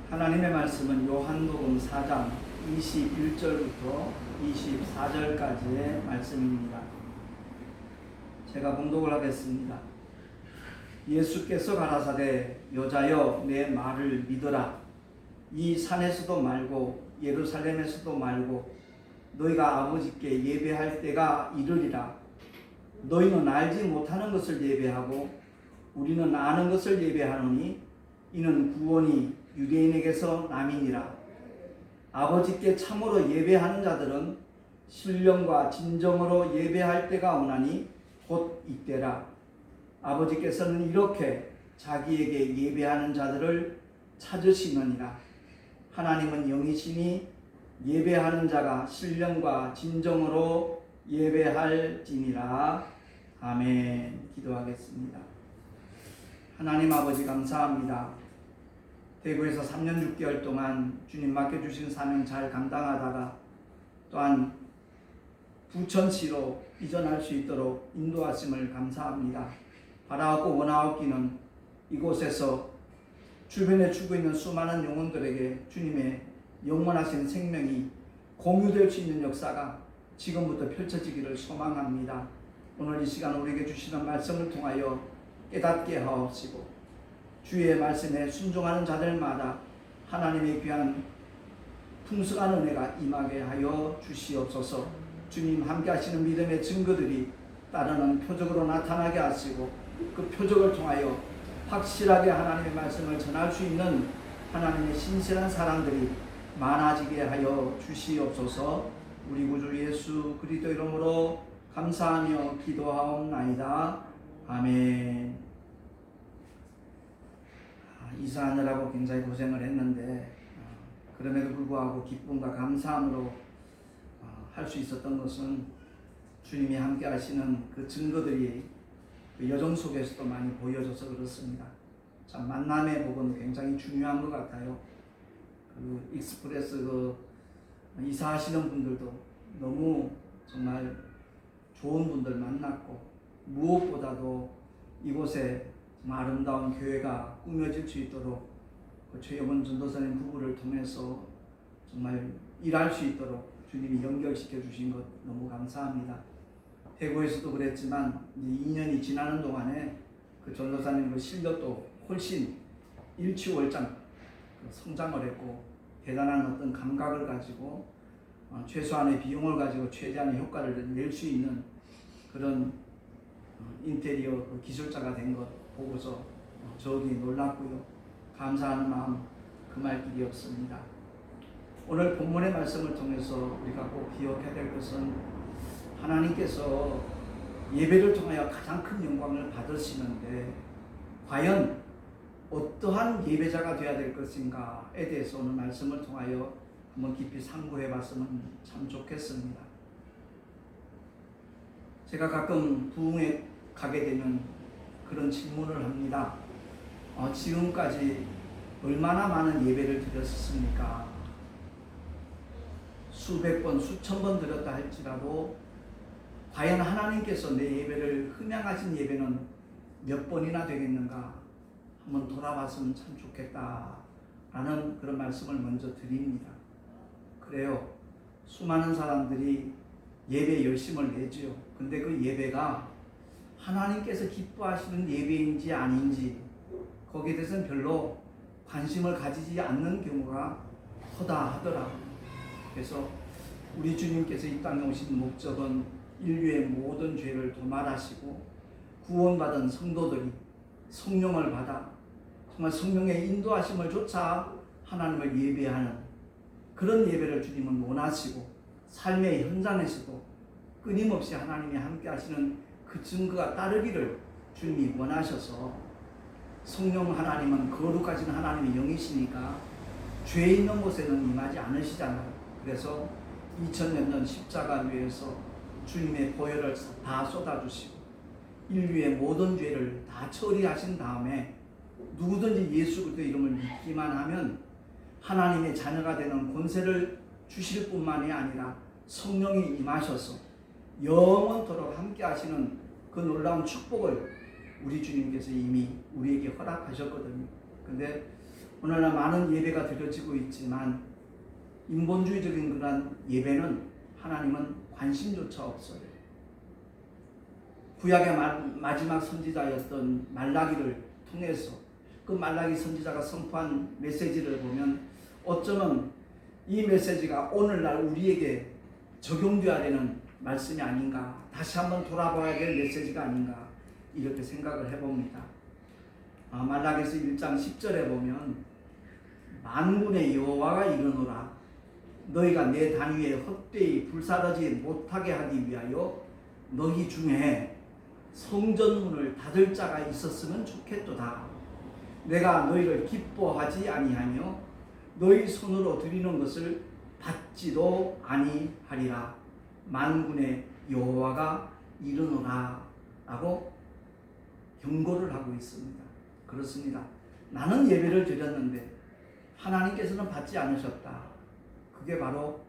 하나님의 말씀은 요한복음 4장 21절부터 24절까지의 말씀입니다. 제가 봉독을 하겠습니다. 예수께서 가라사대 여자여 내 말을 믿으라. 이 산에서도 말고 예루살렘에서도 말고 너희가 아버지께 예배할 때가 이르리라. 너희는 알지 못하는 것을 예배하고 우리는 아는 것을 예배하노니 이는 구원이 유대인에게서 남이니라. 아버지께 참으로 예배하는 자들은 신령과 진정으로 예배할 때가 오나니 곧 이때라. 아버지께서는 이렇게 자기에게 예배하는 자들을 찾으시느니라. 하나님은 영이시니 예배하는 자가 신령과 진정으로 예배할지니라. 아멘. 기도하겠습니다. 하나님 아버지 감사합니다. 대구에서 3년 6개월 동안 주님 맡겨주신 사명 잘 감당하다가 또한 부천시로 이전할 수 있도록 인도하심을 감사합니다. 바라옵고 원하옵기는 이곳에서 주변에 죽어 있는 수많은 영혼들에게 주님의 영원하신 생명이 공유될 수 있는 역사가 지금부터 펼쳐지기를 소망합니다. 오늘 이 시간 우리에게 주시는 말씀을 통하여 깨닫게 하옵시고 주의 말씀에 순종하는 자들마다 하나님의 귀한 풍성한 은혜가 임하게 하여 주시옵소서. 주님 함께 하시는 믿음의 증거들이 따르는 표적으로 나타나게 하시고 그 표적을 통하여 확실하게 하나님의 말씀을 전할 수 있는 하나님의 신실한 사람들이 많아지게 하여 주시옵소서. 우리 구주 예수 그리스도 이름으로 감사하며 기도하옵나이다. 아멘. 이사하느라고 굉장히 고생을 했는데 그럼에도 불구하고 기쁨과 감사함으로 할 수 있었던 것은 주님이 함께 하시는 그 증거들이 그 여정 속에서도 많이 보여져서 그렇습니다. 참 만남의 복은 굉장히 중요한 것 같아요. 그 익스프레스 그 이사하시는 분들도 너무 정말 좋은 분들 만났고 무엇보다도 이곳에 아름다운 교회가 꾸며질 수 있도록 그 최영원 전도사님 부부를 통해서 정말 일할 수 있도록 주님이 연결시켜 주신 것 너무 감사합니다. 대구에서도 그랬지만 이제 2년이 지나는 동안에 그 전도사님 그 실력도 훨씬 일취월장 성장을 했고 대단한 어떤 감각을 가지고 최소한의 비용을 가지고 최대한의 효과를 낼 수 있는 그런 인테리어 기술자가 된 것 보고서 저도 놀랐고요. 감사하는 마음 금할 길이 없습니다. 오늘 본문의 말씀을 통해서 우리가 꼭 기억해야 될 것은 하나님께서 예배를 통하여 가장 큰 영광을 받으시는데 과연 어떠한 예배자가 되어야 될 것인가에 대해서 오늘 말씀을 통하여 한번 깊이 상고해 봤으면 참 좋겠습니다. 제가 가끔 부흥에 가게 되면 그런 질문을 합니다. 지금까지 얼마나 많은 예배를 드렸습니까? 수백 번, 수천 번 드렸다 할지라도 과연 하나님께서 내 예배를 흠양하신 예배는 몇 번이나 되겠는가 한번 돌아봤으면 참 좋겠다라는 그런 말씀을 먼저 드립니다. 그래요. 수많은 사람들이 예배에 열심을 내지요. 근데 그 예배가 하나님께서 기뻐하시는 예배인지 아닌지 거기에 대해서는 별로 관심을 가지지 않는 경우가 허다하더라. 그래서 우리 주님께서 이 땅에 오신 목적은 인류의 모든 죄를 도말하시고 구원받은 성도들이 성령을 받아 정말 성령의 인도하심을 조차 하나님을 예배하는 그런 예배를 주님은 원하시고 삶의 현장에서도 끊임없이 하나님이 함께 하시는 그 증거가 따르기를 주님이 원하셔서 성령 하나님은 거룩하신 하나님의 영이시니까 죄 있는 곳에는 임하지 않으시잖아요. 그래서 2000년 전 십자가 위에서 주님의 보혈을 다 쏟아주시고 인류의 모든 죄를 다 처리하신 다음에 누구든지 예수 그리스도의 이름을 믿기만 하면 하나님의 자녀가 되는 권세를 주실 뿐만이 아니라 성령이 임하셔서 영원토록 함께 하시는 그 놀라운 축복을 우리 주님께서 이미 우리에게 허락하셨거든요. 근데 오늘날 많은 예배가 드려지고 있지만 인본주의적인 그런 예배는 하나님은 관심조차 없어요. 구약의 마지막 선지자였던 말라기를 통해서 그 말라기 선지자가 선포한 메시지를 보면 어쩌면 이 메시지가 오늘날 우리에게 적용되어야 되는 말씀이 아닌가, 다시 한번 돌아봐야 될 메시지가 아닌가 이렇게 생각을 해봅니다. 말라기서 1장 10절에 보면 만군의 여호와가 이르노라 너희가 내 단 위에 헛되이 불사르지 못하게 하기 위하여 너희 중에 성전문을 닫을 자가 있었으면 좋겠도다. 내가 너희를 기뻐하지 아니하며 너희 손으로 드리는 것을 받지도 아니하리라. 만군의 여호와가 이르노라 라고 경고를 하고 있습니다. 그렇습니다. 나는 예배를 드렸는데 하나님께서는 받지 않으셨다. 그게 바로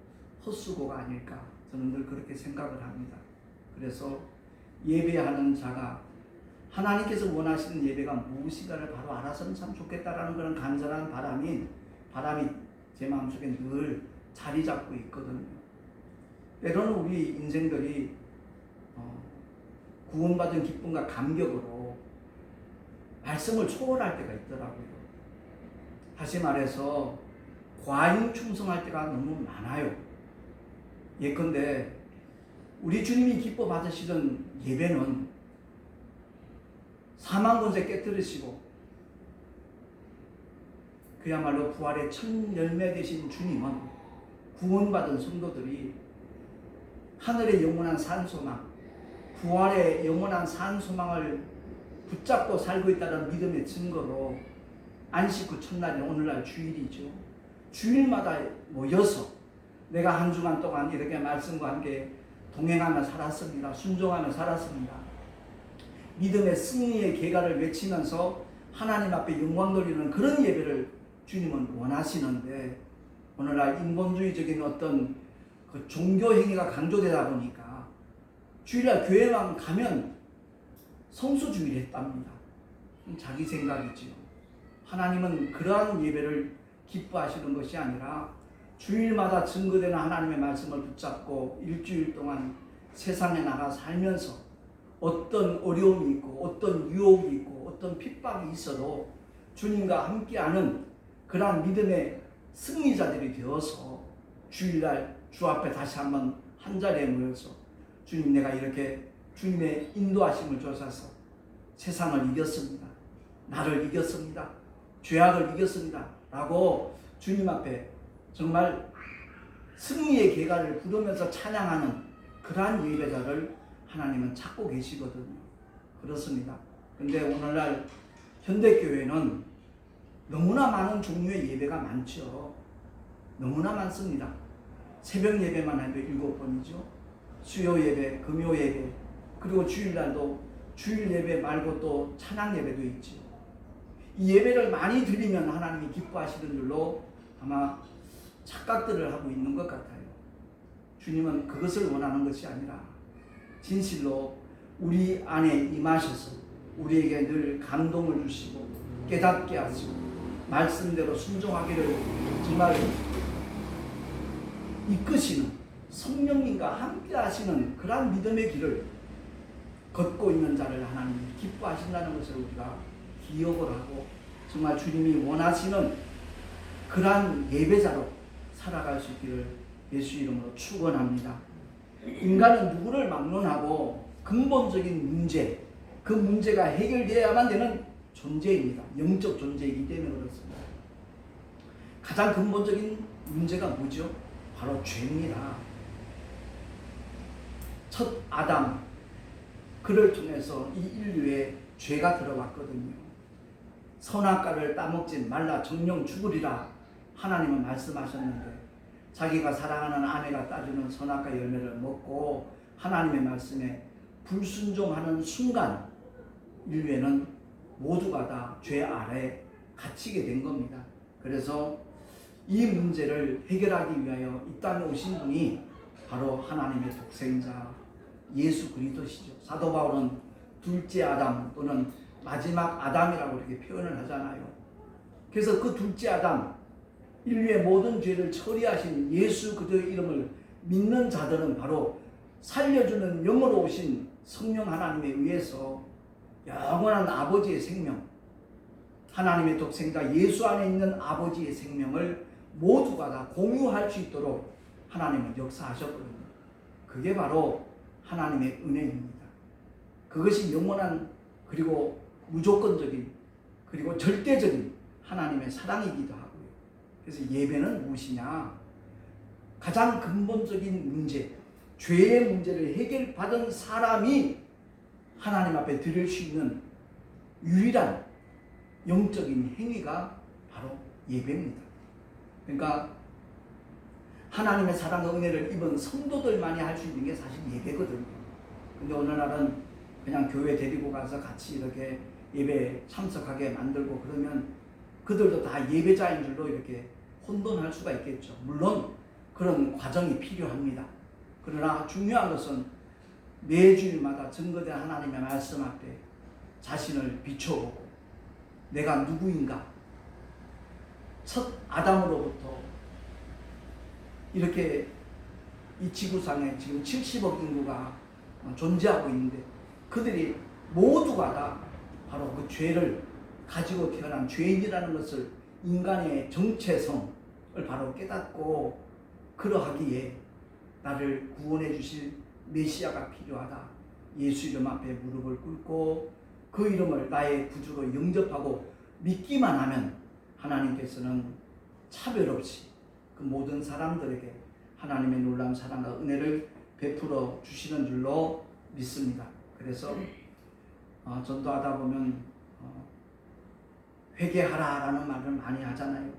헛수고가 아닐까 저는 늘 그렇게 생각을 합니다. 그래서 예배하는 자가 하나님께서 원하시는 예배가 무엇인가를 바로 알아서는 참 좋겠다라는 그런 간절한 바람이 제 마음속에 늘 자리 잡고 있거든요. 때로는 우리 인생들이 구원받은 기쁨과 감격으로 말씀을 초월할 때가 있더라고요. 다시 말해서 과잉 충성할 때가 너무 많아요. 예컨대 우리 주님이 기뻐 받으시던 예배는 사망 권세 깨뜨리시고 그야말로 부활의 첫 열매 되신 주님은 구원받은 성도들이 하늘의 영원한 산소망, 부활의 영원한 산소망을 붙잡고 살고 있다는 믿음의 증거로 안식 후 첫날인 오늘날 주일이죠. 주일마다 모여서 내가 한 주간 동안 이렇게 말씀과 함께 동행하며 살았습니다. 순종하며 살았습니다. 믿음의 승리의 계가를 외치면서 하나님 앞에 영광 돌리는 그런 예배를 주님은 원하시는데 오늘날 인본주의적인 어떤 그 종교 행위가 강조되다 보니까 주일날 교회만 가면 성수주일 했답니다. 자기 생각이지요. 하나님은 그러한 예배를 기뻐하시는 것이 아니라 주일마다 증거되는 하나님의 말씀을 붙잡고 일주일 동안 세상에 나가 살면서 어떤 어려움이 있고 어떤 유혹이 있고 어떤 핍박이 있어도 주님과 함께하는 그러한 믿음의 승리자들이 되어서 주일날 주 앞에 다시 한번 한자리에 모여서 주님 내가 이렇게 주님의 인도하심을 조사서 세상을 이겼습니다. 나를 이겼습니다. 죄악을 이겼습니다. 라고 주님 앞에 정말 승리의 계가를 부르면서 찬양하는 그러한 예배자를 하나님은 찾고 계시거든요. 그렇습니다. 근데 오늘날 현대교회는 너무나 많은 종류의 예배가 많죠. 너무나 많습니다. 새벽 예배만 해도 7번이죠. 수요 예배, 금요 예배, 그리고 주일날도 주일 예배 말고 또 찬양 예배도 있죠. 이 예배를 많이 드리면 하나님이 기뻐하시는 줄로 아마 착각들을 하고 있는 것 같아요. 주님은 그것을 원하는 것이 아니라 진실로 우리 안에 임하셔서 우리에게 늘 감동을 주시고 깨닫게 하시고 말씀대로 순종하기를 정말 이끄시는 성령님과 함께 하시는 그러한 믿음의 길을 걷고 있는 자를 하나님이 기뻐하신다는 것을 우리가 기억을 하고 정말 주님이 원하시는 그러한 예배자로 살아갈 수 있기를 예수 이름으로 축원합니다. 인간은 누구를 막론하고 근본적인 문제, 그 문제가 해결되어야만 되는 존재입니다. 영적 존재이기 때문에 그렇습니다. 가장 근본적인 문제가 뭐죠? 바로 죄입니다. 첫 아담, 그를 통해서 이 인류에 죄가 들어왔거든요. 선악과를 따먹지 말라 정령 죽으리라 하나님은 말씀하셨는데 자기가 사랑하는 아내가 따주는 선악과 열매를 먹고 하나님의 말씀에 불순종하는 순간 인류에는 모두가 다 죄 아래 갇히게 된 겁니다. 그래서 이 문제를 해결하기 위하여 이 땅에 오신 분이 바로 하나님의 독생자 예수 그리스도시죠. 사도 바울은 둘째 아담 또는 마지막 아담이라고 이렇게 표현을 하잖아요. 그래서 그 둘째 아담, 인류의 모든 죄를 처리하신 예수 그리스도의 이름을 믿는 자들은 바로 살려주는 영으로 오신 성령 하나님에 의해서 영원한 아버지의 생명, 하나님의 독생자 예수 안에 있는 아버지의 생명을 모두가 다 공유할 수 있도록 하나님은 역사하셨거든요. 그게 바로 하나님의 은혜입니다. 그것이 영원한 그리고 무조건적인 그리고 절대적인 하나님의 사랑이기도 하고요. 그래서 예배는 무엇이냐? 가장 근본적인 문제, 죄의 문제를 해결받은 사람이 하나님 앞에 드릴 수 있는 유일한 영적인 행위가 바로 예배입니다. 그러니까 하나님의 사랑과 은혜를 입은 성도들만이 할 수 있는 게 사실 예배거든요. 근데 어느 날은 그냥 교회 데리고 가서 같이 이렇게 예배에 참석하게 만들고 그러면 그들도 다 예배자인 줄로 이렇게 혼돈할 수가 있겠죠. 물론 그런 과정이 필요합니다. 그러나 중요한 것은 매주일마다 증거된 하나님의 말씀 앞에 자신을 비춰보고 내가 누구인가, 첫 아담으로부터 이렇게 이 지구상에 지금 70억 인구가 존재하고 있는데 그들이 모두가 다 바로 그 죄를 가지고 태어난 죄인이라는 것을 인간의 정체성을 바로 깨닫고 그러하기에 나를 구원해 주실 메시아가 필요하다. 예수 이름 앞에 무릎을 꿇고 그 이름을 나의 구주로 영접하고 믿기만 하면 하나님께서는 차별 없이 그 모든 사람들에게 하나님의 놀라운 사랑과 은혜를 베풀어 주시는 줄로 믿습니다. 그래서 전도하다 보면 회개하라라는 말을 많이 하잖아요.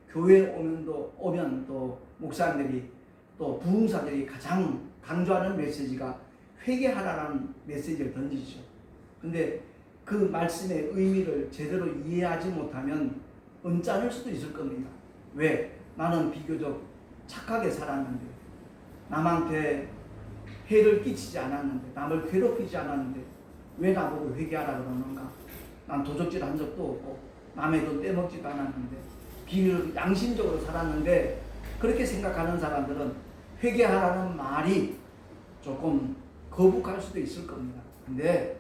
교회 오면 또 목사님들이 또 부흥사들이 가장 강조하는 메시지가 회개하라라는 메시지를 던지죠. 근데 그 말씀의 의미를 제대로 이해하지 못하면 언짢을 수도 있을 겁니다. 왜? 나는 비교적 착하게 살았는데, 남한테 해를 끼치지 않았는데, 남을 괴롭히지 않았는데 왜 나보고 회개하라 그러는가? 난 도적질 한 적도 없고 남의 돈 떼먹지도 않았는데 비교적 양심적으로 살았는데, 그렇게 생각하는 사람들은 회개하라는 말이 조금 거북할 수도 있을 겁니다. 근데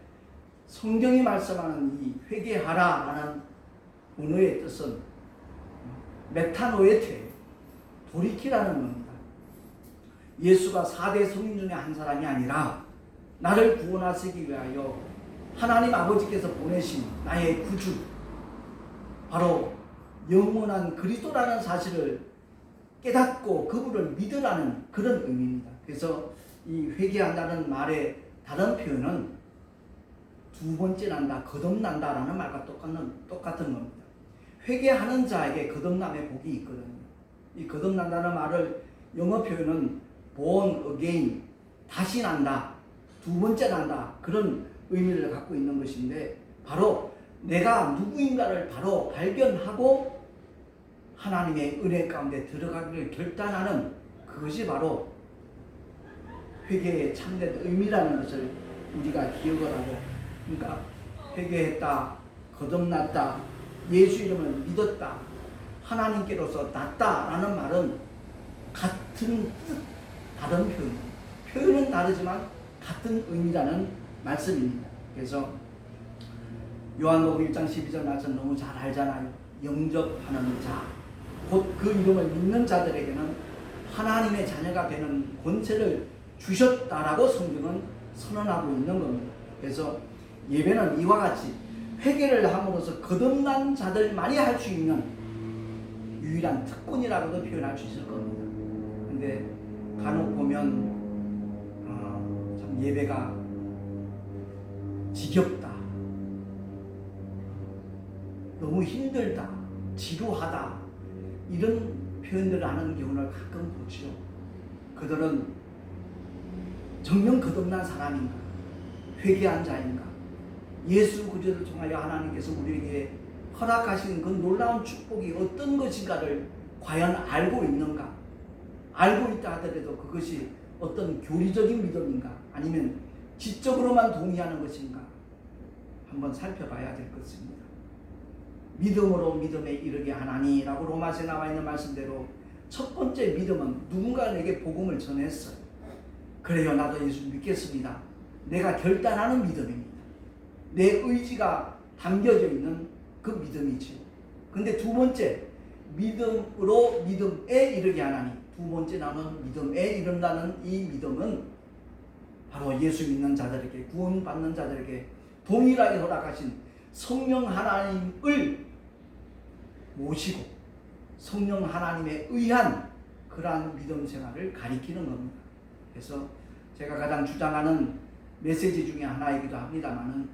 성경이 말씀하는 이 회개하라라는 언어의 뜻은 메타노에테, 돌이키라는 겁니다. 예수가 4대 성인 중에 한 사람이 아니라 나를 구원하시기 위하여 하나님 아버지께서 보내신 나의 구주, 바로 영원한 그리스도라는 사실을 깨닫고 그분을 믿으라는 그런 의미입니다. 그래서 이 회개한다는 말의 다른 표현은 두 번째 난다, 거듭난다라는 말과 똑같은 겁니다. 회개하는 자에게 거듭남의 복이 있거든요. 이 거듭난다는 말을 영어 표현은 born again, 다시 난다, 두 번째 난다, 그런 의미를 갖고 있는 것인데, 바로 내가 누구인가를 바로 발견하고 하나님의 은혜 가운데 들어가기를 결단하는 그것이 바로 회개의 참된 의미라는 것을 우리가 기억을 하고, 그러니까 회개했다, 거듭났다, 예수 이름을 믿었다, 하나님께로서 났다라는 말은 같은 뜻, 다른 표현은 다르지만 같은 의미라는 말씀입니다. 그래서 요한복음 1장 12절 말씀 너무 잘 알잖아요. 영접하는 자, 곧 그 이름을 믿는 자들에게는 하나님의 자녀가 되는 권세를 주셨다라고 성경은 선언하고 있는 겁니다. 그래서 예배는 이와 같이 회개를 함으로써 거듭난 자들만이 할 수 있는 유일한 특권이라고도 표현할 수 있을 겁니다. 근데 간혹 보면 참 예배가 지겹다, 너무 힘들다, 지루하다, 이런 표현들을 하는 경우를 가끔 보죠. 그들은 정녕 거듭난 사람인가, 회개한 자인가, 예수 그리스도를 통하여 하나님께서 우리에게 허락하신 그 놀라운 축복이 어떤 것인가를 과연 알고 있는가? 알고 있다 하더라도 그것이 어떤 교리적인 믿음인가, 아니면 지적으로만 동의하는 것인가, 한번 살펴봐야 될 것입니다. 믿음으로 믿음에 이르게 하나니라고 로마서에 나와 있는 말씀대로 첫 번째 믿음은 누군가 내게 복음을 전했어요. 그래요, 나도 예수 믿겠습니다. 내가 결단하는 믿음입니다. 내 의지가 담겨져 있는 그 믿음이죠. 근데 두 번째, 믿음으로 믿음에 이르게 하나니, 두 번째 나는 믿음에 이른다는 이 믿음은 바로 예수 믿는 자들에게, 구원받는 자들에게 동일하게 허락하신 성령 하나님을 모시고 성령 하나님에 의한 그러한 믿음 생활을 가리키는 겁니다. 그래서 제가 가장 주장하는 메시지 중에 하나이기도 합니다만은,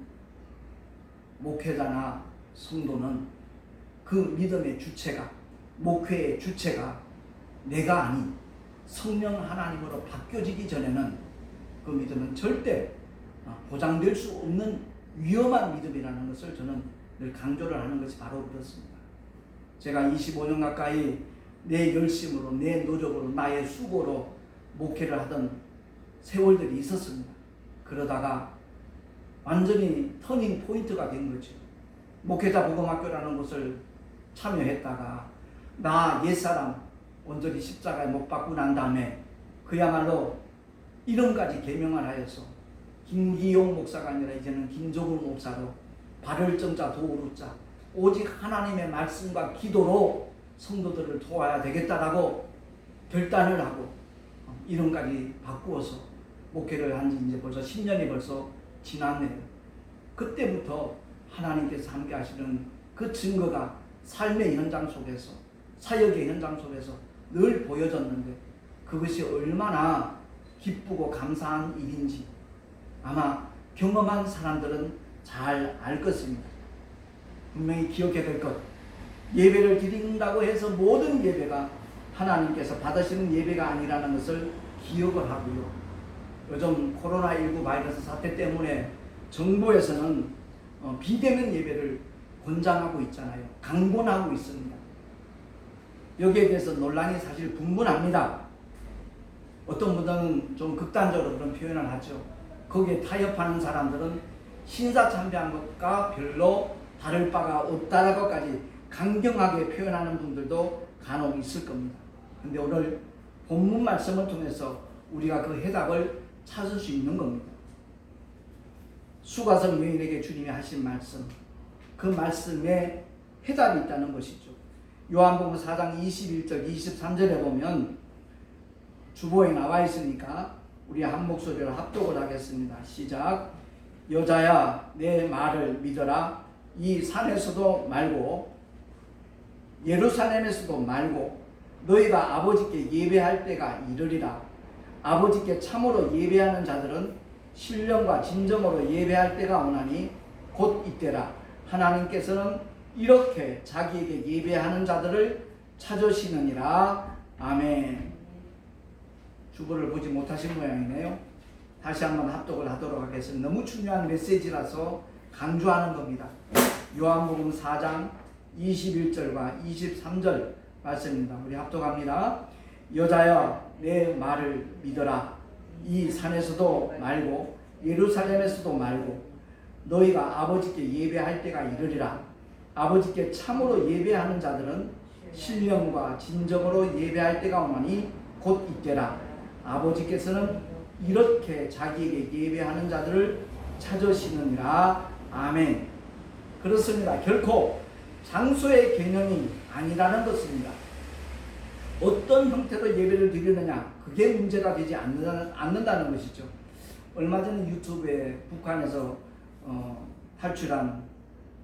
목회자나 성도는 그 믿음의 주체가, 목회의 주체가 내가 아닌 성령 하나님으로 바뀌어지기 전에는 그 믿음은 절대 보장될 수 없는 위험한 믿음이라는 것을 저는 늘 강조를 하는 것이 바로 그렇습니다. 제가 25년 가까이 내 열심으로, 내 노력으로, 나의 수고로 목회를 하던 세월들이 있었습니다. 그러다가 완전히 터닝 포인트가 된 거죠. 목회자 복음학교라는 곳을 참여했다가 나 옛사람 온전히 십자가에 못 박고 난 다음에 그야말로 이름까지 개명을 하여서 김기용 목사가 아니라 이제는 김종훈 목사로 발을 정자 도우루자 오직 하나님의 말씀과 기도로 성도들을 도와야 되겠다라고 결단을 하고 이름까지 바꾸어서 목회를 한 지 이제 벌써 10년이 벌써 지났네요. 그때부터 하나님께서 함께 하시는 그 증거가 삶의 현장 속에서, 사역의 현장 속에서 늘 보여졌는데, 그것이 얼마나 기쁘고 감사한 일인지 아마 경험한 사람들은 잘 알 것입니다. 분명히 기억해야 될 것, 예배를 드린다고 해서 모든 예배가 하나님께서 받으시는 예배가 아니라는 것을 기억을 하고요. 요즘 코로나19 바이러스 사태 때문에 정부에서는 비대면 예배를 권장하고 있잖아요. 강권하고 있습니다. 여기에 대해서 논란이 사실 분분합니다. 어떤 분들은 좀 극단적으로 그런 표현을 하죠. 거기에 타협하는 사람들은 신사참배한 것과 별로 다를 바가 없다는 것까지 강경하게 표현하는 분들도 간혹 있을 겁니다. 그런데 오늘 본문 말씀을 통해서 우리가 그 해답을 찾을 수 있는 겁니다. 수가성 여인에게 주님이 하신 말씀, 그 말씀에 해답이 있다는 것이죠. 요한복음 4장 21절 23절에 보면 주보에 나와 있으니까 우리 한 목소리로 합독을 하겠습니다. 시작. 여자야 내 말을 믿어라. 이 산에서도 말고 예루살렘에서도 말고 너희가 아버지께 예배할 때가 이르리라. 아버지께 참으로 예배하는 자들은 신령과 진정으로 예배할 때가 오나니 곧 이때라. 하나님께서는 이렇게 자기에게 예배하는 자들을 찾으시느니라. 아멘. 주보를 보지 못하신 모양이네요. 다시 한번 합독을 하도록 하겠습니다. 너무 중요한 메시지라서 강조하는 겁니다. 요한복음 4장 21절과 23절 말씀입니다. 우리 합독합니다. 여자여 내 말을 믿어라. 이 산에서도 말고 예루살렘에서도 말고 너희가 아버지께 예배할 때가 이르리라. 아버지께 참으로 예배하는 자들은 신령과 진정으로 예배할 때가 오나니 곧 이때라. 아버지께서는 이렇게 자기에게 예배하는 자들을 찾으시느니라. 아멘. 그렇습니다. 결코 장소의 개념이 아니라는 것입니다. 어떤 형태로 예배를 드리느냐, 그게 문제가 되지 않는다는 것이죠. 얼마 전에 유튜브에 북한에서 탈출한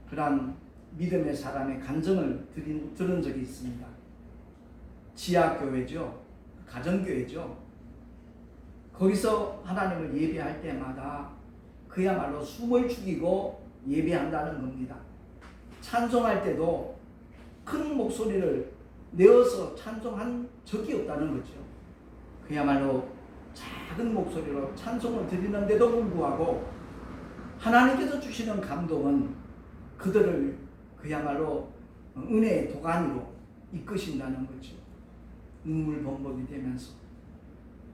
그런 믿음의 사람의 간증을 들은 적이 있습니다. 지하교회죠. 가정교회죠. 거기서 하나님을 예배할 때마다 그야말로 숨을 죽이고 예배한다는 겁니다. 찬송할 때도 큰 목소리를 내어서 찬송한 적이 없다는 거죠. 그야말로 작은 목소리로 찬송을 드리는데도 불구하고 하나님께서 주시는 감동은 그들을 그야말로 은혜의 도가니로 이끄신다는 거죠. 눈물 범벅이 되면서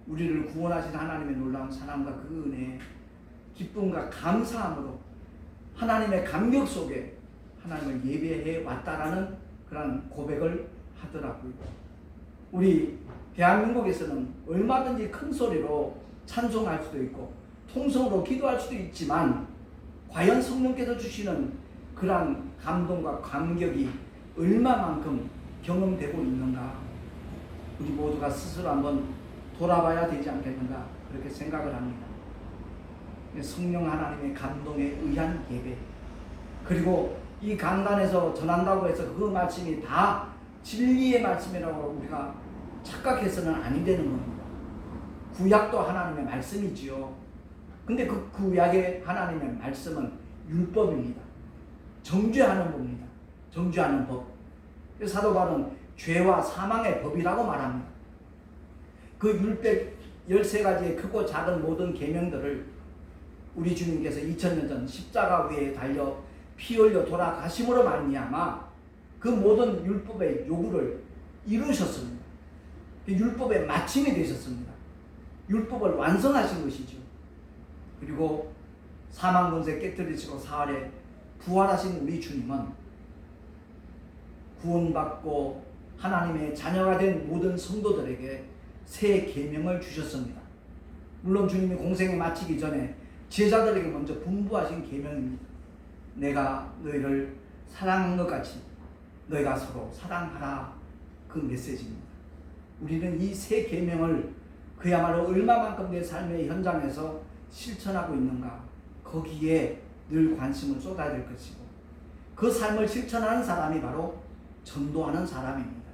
우리를 구원하신 하나님의 놀라운 사랑과 그 은혜에 기쁨과 감사함으로 하나님의 감격 속에 하나님을 예배해 왔다라는 그런 고백을 하더라고요. 우리 대한민국에서는 얼마든지 큰 소리로 찬송할 수도 있고 통성으로 기도할 수도 있지만 과연 성령께서 주시는 그러한 감동과 감격이 얼마만큼 경험되고 있는가, 우리 모두가 스스로 한번 돌아봐야 되지 않겠는가 그렇게 생각을 합니다. 성령 하나님의 감동에 의한 예배, 그리고 이 강단에서 전한다고 해서 그 말씀이 다 진리의 말씀이라고 우리가 착각해서는 아니 되는 겁니다. 구약도 하나님의 말씀이지요. 근데 그 구약의 하나님의 말씀은 율법입니다. 정죄하는 법입니다. 정죄하는 법. 사도 바울은 죄와 사망의 법이라고 말합니다. 그 율법 13가지의 크고 작은 모든 계명들을 우리 주님께서 2000년 전 십자가 위에 달려 피 흘려 돌아가심으로 말미암아 그 모든 율법의 요구를 이루셨습니다. 율법의 마침이 되셨습니다. 율법을 완성하신 것이죠. 그리고 사망 권세 깨뜨리시고 사흘에 부활하신 우리 주님은 구원받고 하나님의 자녀가 된 모든 성도들에게 새 계명을 주셨습니다. 물론 주님이 공생에 마치기 전에 제자들에게 먼저 분부하신 계명입니다. 내가 너희를 사랑한 것 같이 너희가 서로 사랑하라, 그 메시지입니다. 우리는 이 새 계명을 그야말로 얼마만큼 내 삶의 현장에서 실천하고 있는가, 거기에 늘 관심을 쏟아야 될 것이고, 그 삶을 실천하는 사람이 바로 전도하는 사람입니다.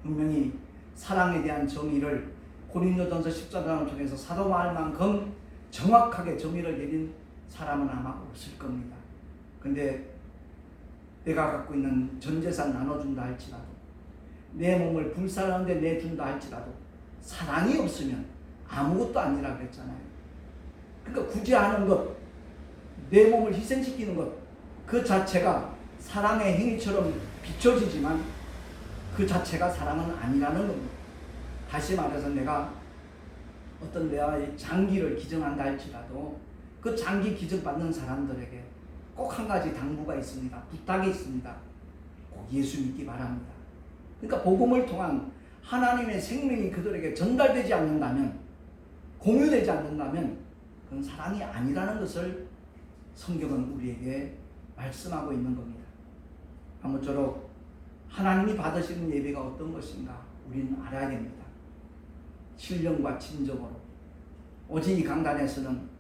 분명히 사랑에 대한 정의를 고린도전서 10장을 통해서 사도 바울만큼 정확하게 정의를 내린 사람은 아마 없을 겁니다. 근데 내가 갖고 있는 전 재산 나눠준다 할지라도, 내 몸을 불사르는데 내준다 할지라도 사랑이 없으면 아무것도 아니라 그랬잖아요. 그러니까 굳이 하는 것, 내 몸을 희생시키는 것, 그 자체가 사랑의 행위처럼 비춰지지만 그 자체가 사랑은 아니라는 겁니다. 다시 말해서 내가 어떤 내의 장기를 기증한다 할지라도 그 장기 기증받는 사람들에게 꼭 한 가지 당부가 있습니다. 부탁이 있습니다. 꼭 예수 믿기 바랍니다. 그러니까 복음을 통한 하나님의 생명이 그들에게 전달되지 않는다면, 공유되지 않는다면 그건 사랑이 아니라는 것을 성경은 우리에게 말씀하고 있는 겁니다. 아무쪼록 하나님이 받으시는 예배가 어떤 것인가 우리는 알아야 됩니다. 신령과 진정으로. 오직 이 강단에서는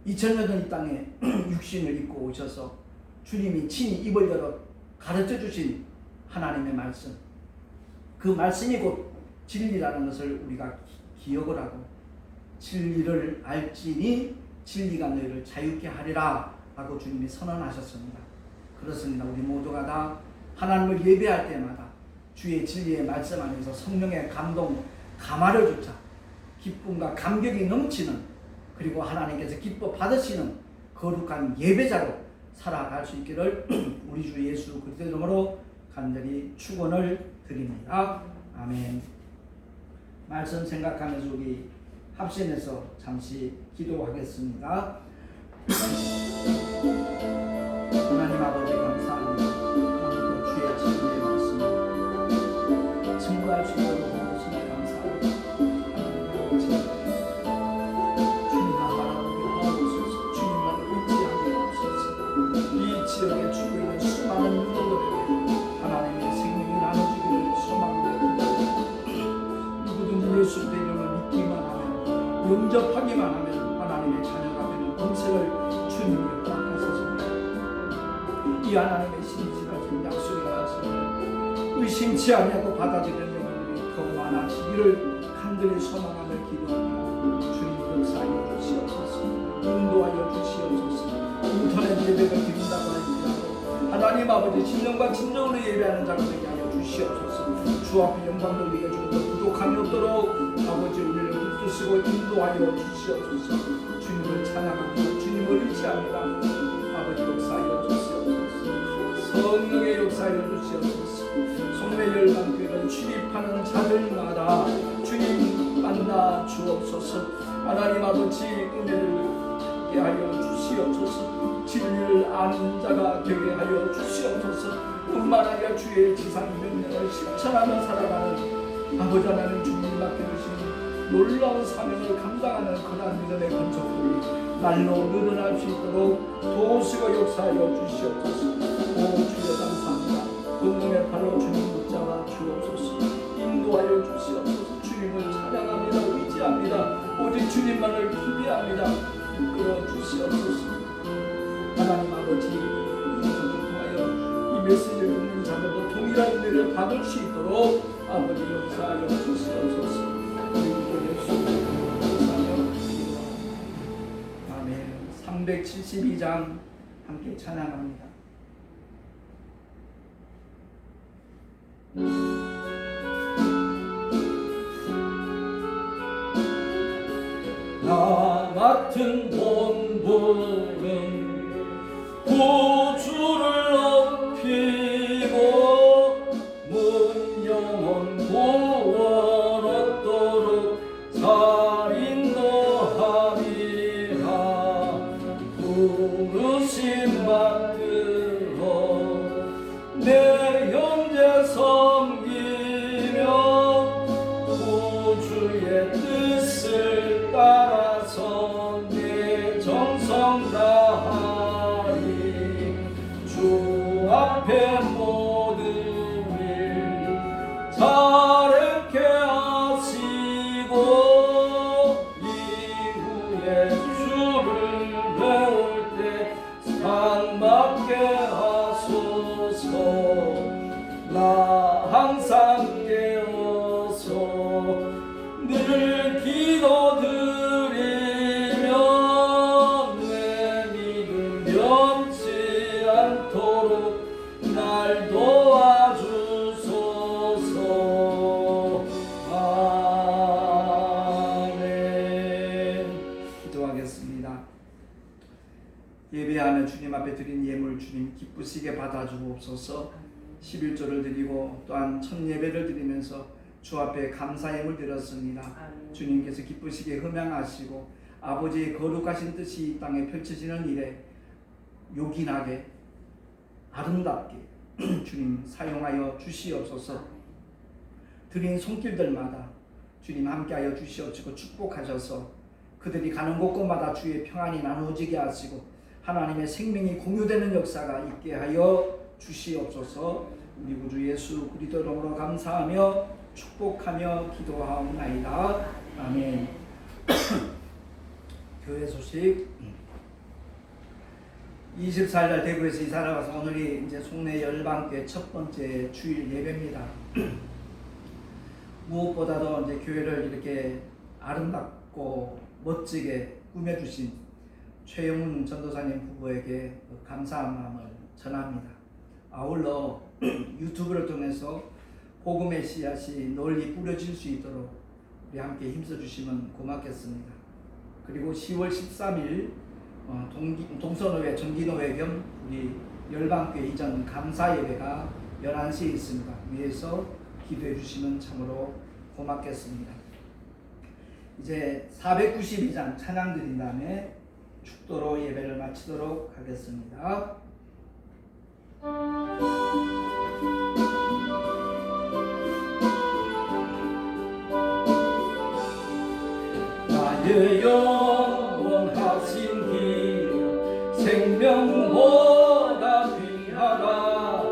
2000년 전 이 땅에 육신을 입고 오셔서 주님이 친히 입을 열어 가르쳐 주신 하나님의 말씀, 그 말씀이 곧 진리라는 것을 우리가 기억을 하고, 진리를 알지니 진리가 너희를 자유케 하리라 라고 주님이 선언하셨습니다. 그렇습니다. 우리 모두가 다 하나님을 예배할 때마다 주의 진리의 말씀 안에서 성령의 감동, 감화를 조차 기쁨과 감격이 넘치는, 그리고 하나님께서 기뻐 받으시는 거룩한 예배자로 살아갈 수 있기를 우리 주 예수 그리스도의 이름으로 간절히 축원을 드립니다. 아멘. 말씀 생각하면서 우리 합심해서 잠시 기도하겠습니다. 하나님 아버지 감사합니다. 오늘도 주의 진리의 말씀 증거할 수 있도록 도와주시니 감사합니다. 지역에 죽고 있는 수많은 영혼들에게 하나님의 생명이 나눠주기를 소망합니다. 누구든 예수 이름을 믿기만 하면, 영접하기만 하면 하나님의 자녀가 되는 권세를 주님이 허락하셨습니다. 이 하나님의 신실하신 약속의 말씀을 의심치 아니하고 받아들이는 영혼들이 더 많아지기를 간절히 소망하며 기도합니다. 주님 역사하여 주시옵소서. 인도하여 주시옵소서. 인터넷 예배를 드린다고 할지라도 하나님 아버지 진정과 진정으로 예배하는 자가 되게 하여 주시옵소서. 주 앞에 영광 돌리기가 좀 더 부족함이 없도록 아버지 우리를 붙드시고 인도하여 주시옵소서. 주님을 찬양하고 주님을 의지합니다. 아버지 역사하여 주시옵소서. 성령의 역사하여 주시옵소서. 성례 열방교회를 출입하는 자들마다 주님 만나 주옵소서. 하나님 아버지 은혜를 있게 하여 주시옵소서. 진리를 아는 자가 되게 하여 주시옵소서. 뿐만 아니라 주의 지상 명령을 실천하며 살아가는 아버지 하나님 주님 맡겨주신 놀라운 사명을 감당하는 그러한 믿음의 건축들이 날로 늘어날 수 있도록 도우시고 역사하여 주시옵소서. 오 주여 감사합니다. 동문의 팔로 주님 붙잡아 주옵소서. 인도하여 주시옵소서. 주님을 찬양합니다. 의지합니다. 오직 주님만을 기대합니다. 이끌어 주시옵소서. 하나님 아버지 이것을 통하여 이 메시지를 듣는 자들도 동일한 은혜를 받을 수 있도록 아버지 역사하여 주시옵소서. 그리고 예수 감사하며 기도합니다. 아멘. 372장 함께 찬양합니다. 나 같은 본분은 구주를 높이고 문영원 구원 얻도록 살인도 하리라. 부르심 받들어 내 형제 섬기며 구주의 뜻을 따라서 내 정성 다하리. 주 앞에 모든 일 잘하게 하시고 이후에 주를 배울 때 상받게 하소서. 나 항상 깨어서 늘 기도드리며 내 믿음 변치 않도록 날 도와주소서. 아멘. 기도하겠습니다. 예배하며 주님 앞에 드린 예물 주님 기쁘시게 받아주옵소서. 11조를 드리고 또한 첫 예배를 드리면서 주 앞에 감사 예물 드렸습니다. 아멘. 주님께서 기쁘시게 흠양하시고 아버지의 거룩하신 뜻이 이 땅에 펼쳐지는 일에 요긴하게 아름답게 주님 사용하여 주시옵소서. 드린 손길들마다 주님 함께하여 주시옵시고 축복하셔서 그들이 가는 곳곳마다 주의 평안이 나누어지게 하시고 하나님의 생명이 공유되는 역사가 있게 하여 주시옵소서. 우리 구주 예수 그리스도 이름으로 감사하며 축복하며 기도하옵나이다. 아멘. 교회 소식 24일 대구에서 이사를 와서 오늘이 이제 송내 열방교회 첫 번째 주일 예배입니다. 무엇보다도 이제 교회를 이렇게 아름답고 멋지게 꾸며주신 최영훈 전도사님 부부에게 감사한 마음을 전합니다. 아울러 유튜브를 통해서 복음의 씨앗이 널리 뿌려질 수 있도록 우리 함께 힘써주시면 고맙겠습니다. 그리고 10월 13일 동서노회 정기노회 겸 우리 열방교회 이전 감사 예배가 11시에 있습니다. 위에서 기도해 주시면 참으로 고맙겠습니다. 이제 492장 찬양 드린 다음에 축도로 예배를 마치도록 하겠습니다. 나의 영원하신 길 생명보다 귀하다.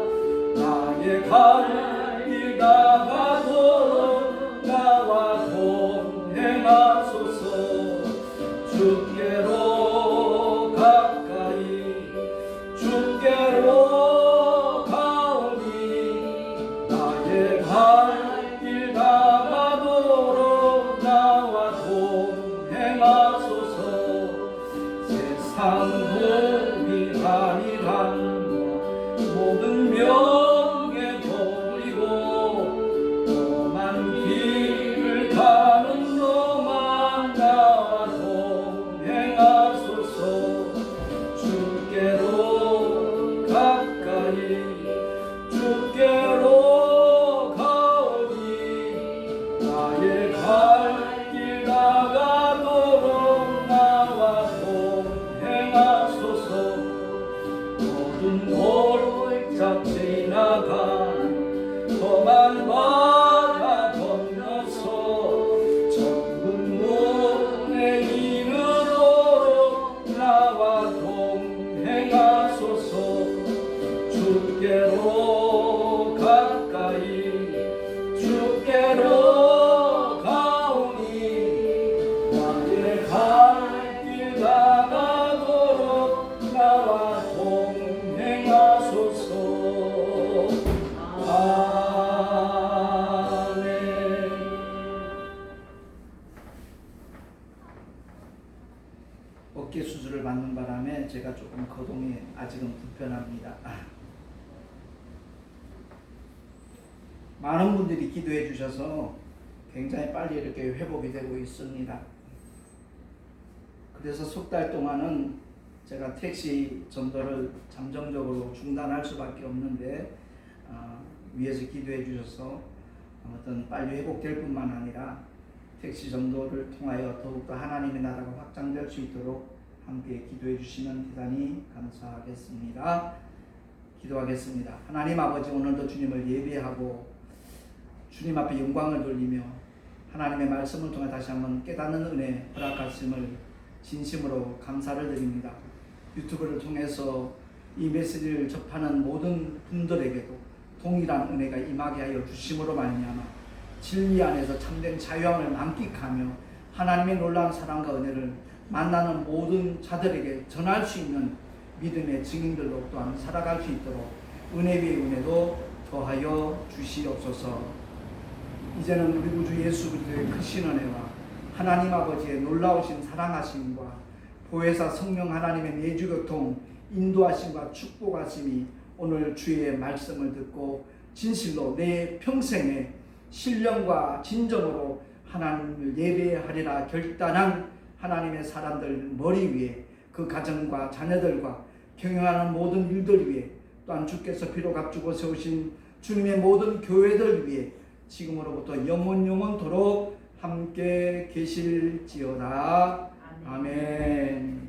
나의 갈 길 나가도록 나와 동행하소서. 주께로 가까이 주께로 가오니 나의 갈 길 나가도록 나와 동행하소서. 세상 복이 아니 조금 거동이 아직은 불편합니다. 많은 분들이 기도해 주셔서 굉장히 빨리 이렇게 회복이 되고 있습니다. 그래서 석 달 동안은 제가 택시 전도를 잠정적으로 중단할 수밖에 없는데 위에서 기도해 주셔서 아무튼 빨리 회복될 뿐만 아니라 택시 전도를 통하여 더욱더 하나님의 나라가 확장될 수 있도록 함께 기도해 주시면 대단히 감사하겠습니다. 기도하겠습니다. 하나님 아버지, 오늘도 주님을 예배하고 주님 앞에 영광을 돌리며 하나님의 말씀을 통해 다시 한번 깨닫는 은혜 허락하심을 진심으로 감사를 드립니다. 유튜브를 통해서 이 메시지를 접하는 모든 분들에게도 동일한 은혜가 임하게 하여 주심으로 말미암아 진리 안에서 참된 자유함을 만끽하며 하나님의 놀라운 사랑과 은혜를 만나는 모든 자들에게 전할 수 있는 믿음의 증인들로 또한 살아갈 수 있도록 은혜 위에 은혜도 더하여 주시옵소서. 이제는 우리 구주 예수 그리스도의 크신 은혜와 하나님 아버지의 놀라우신 사랑하심과 보혜사 성령 하나님의 내주교통 인도하심과 축복하심이 오늘 주의 말씀을 듣고 진실로 내 평생에 신령과 진정으로 하나님을 예배하리라 결단한 하나님의 사람들 머리 위에 그 가정과 자녀들과 경영하는 모든 일들 위에 또한 주께서 피로 값주고 세우신 주님의 모든 교회들 위에 지금으로부터 영원토록 함께 계실지어다. 아멘.